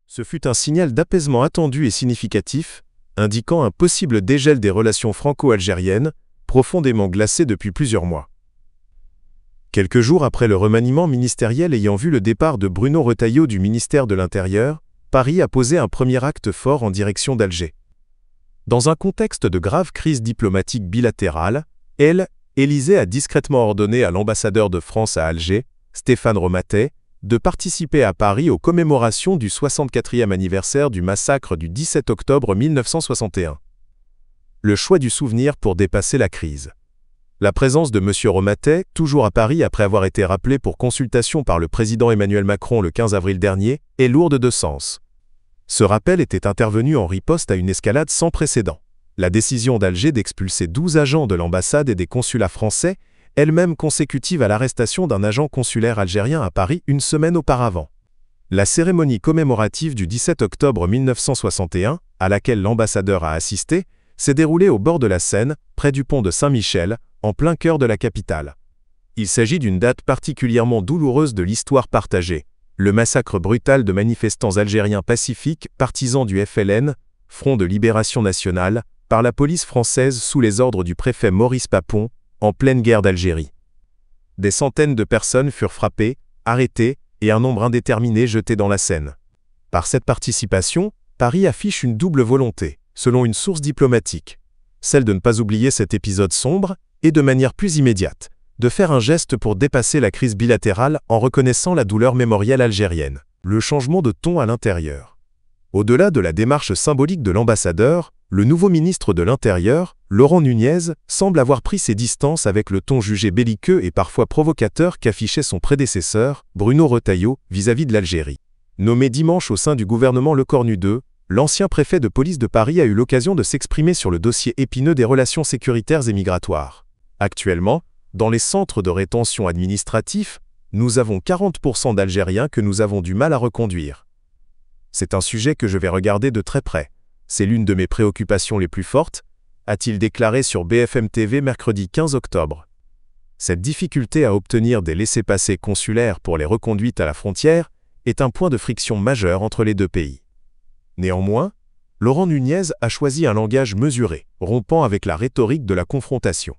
Ce fut un signal d'apaisement attendu et significatif, indiquant un possible dégel des relations franco-algériennes, profondément glacées depuis plusieurs mois. Quelques jours après le remaniement ministériel ayant vu le départ de Bruno Retailleau du ministère de l'Intérieur, Paris a posé un premier acte fort en direction d'Alger. Dans un contexte de grave crise diplomatique bilatérale, Élysée a discrètement ordonné à l'ambassadeur de France à Alger, Stéphane Romatet, de participer à Paris aux commémorations du 64e anniversaire du massacre du 17 octobre 1961. Le choix du souvenir pour dépasser la crise. La présence de M. Romatet, toujours à Paris après avoir été rappelé pour consultation par le président Emmanuel Macron le 15 avril dernier, est lourde de sens. Ce rappel était intervenu en riposte à une escalade sans précédent. La décision d'Alger d'expulser 12 agents de l'ambassade et des consulats français, elle-même consécutive à l'arrestation d'un agent consulaire algérien à Paris une semaine auparavant. La cérémonie commémorative du 17 octobre 1961, à laquelle l'ambassadeur a assisté, s'est déroulée au bord de la Seine, près du pont de Saint-Michel, en plein cœur de la capitale. Il s'agit d'une date particulièrement douloureuse de l'histoire partagée, le massacre brutal de manifestants algériens pacifiques, partisans du FLN, Front de Libération Nationale, par la police française sous les ordres du préfet Maurice Papon, en pleine guerre d'Algérie. Des centaines de personnes furent frappées, arrêtées et un nombre indéterminé jeté dans la Seine. Par cette participation, Paris affiche une double volonté, selon une source diplomatique, celle de ne pas oublier cet épisode sombre et de manière plus immédiate, de faire un geste pour dépasser la crise bilatérale en reconnaissant la douleur mémorielle algérienne, le changement de ton à l'intérieur. Au-delà de la démarche symbolique de l'ambassadeur, le nouveau ministre de l'Intérieur, Laurent Nunez, semble avoir pris ses distances avec le ton jugé belliqueux et parfois provocateur qu'affichait son prédécesseur, Bruno Retailleau, vis-à-vis de l'Algérie. Nommé dimanche au sein du gouvernement Lecornu II, l'ancien préfet de police de Paris a eu l'occasion de s'exprimer sur le dossier épineux des relations sécuritaires et migratoires. Actuellement, dans les centres de rétention administratifs, nous avons 40% d'Algériens que nous avons du mal à reconduire. C'est un sujet que je vais regarder de très près. C'est l'une de mes préoccupations les plus fortes, a-t-il déclaré sur BFM TV mercredi 15 octobre. Cette difficulté à obtenir des laissez-passer consulaires pour les reconduites à la frontière est un point de friction majeur entre les deux pays. Néanmoins, Laurent Nunez a choisi un langage mesuré, rompant avec la rhétorique de la confrontation.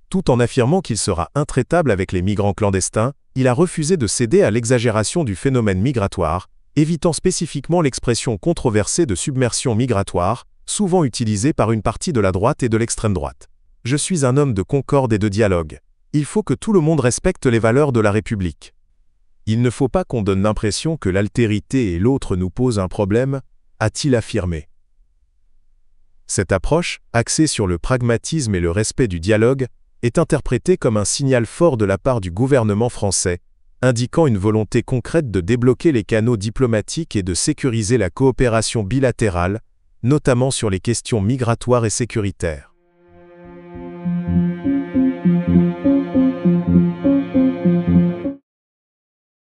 Tout en affirmant qu'il sera intraitable avec les migrants clandestins, il a refusé de céder à l'exagération du phénomène migratoire, évitant spécifiquement l'expression controversée de submersion migratoire, souvent utilisée par une partie de la droite et de l'extrême droite. Je suis un homme de concorde et de dialogue. Il faut que tout le monde respecte les valeurs de la République. Il ne faut pas qu'on donne l'impression que l'altérité et l'autre nous posent un problème, a-t-il affirmé. Cette approche, axée sur le pragmatisme et le respect du dialogue, est interprétée comme un signal fort de la part du gouvernement français, indiquant une volonté concrète de débloquer les canaux diplomatiques et de sécuriser la coopération bilatérale, notamment sur les questions migratoires et sécuritaires.